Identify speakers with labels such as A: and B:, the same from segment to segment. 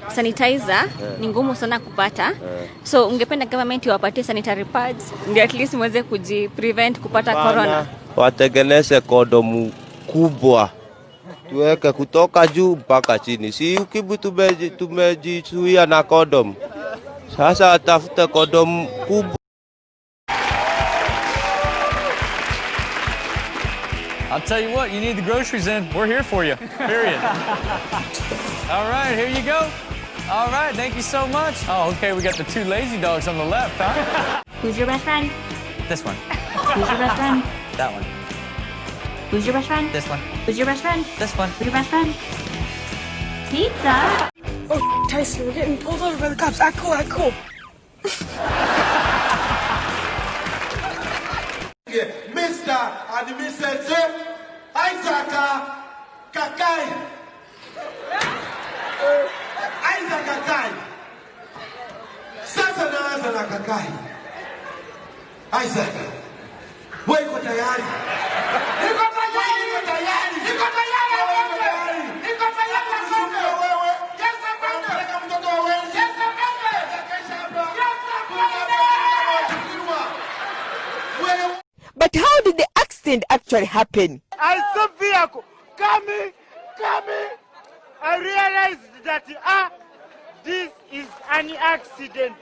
A: sanitizer ni ngumu sana kupata. So ungependa government iwapatie sanitary pads ndio at least muweze kujiprevent kupata corona.
B: Watengeneze kondomu kubwa. Tuweke kutoka juu mpaka chini. Si ukibu tumejizuia na kondomu. Sasa atafute kondomu kubwa.
C: I'll tell you what, you need the groceries in. We're here for you. Period. All right, here you go. All right, thank you so much. Oh, okay, we got the 2 lazy dogs on the left, huh?
D: Who's your best friend?
C: This one.
D: Who's your best friend?
C: That one.
D: Who's your best friend?
C: This one.
D: Who's your best friend?
C: This one.
D: Who's your best friend? Pizza?
E: Oh, Tyson, we're getting pulled over by the cops. Cool.
F: Mr. and Mrs. Isaac Kakai. Isaac Kakai. Sasa naanza na Kakai. Isaac. Wewe uko tayari? Niko tayari. Wewe. Yes, mtoto wewe. Yes,
E: But how did the accident actually happen?
G: I saw vehicle coming. I realized that this is an accident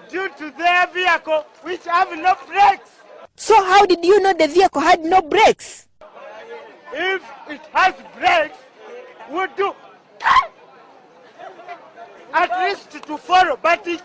G: due to their vehicle which have no brakes.
E: So how did you know the vehicle had no brakes?
G: If it has brakes, would do at least to follow, but it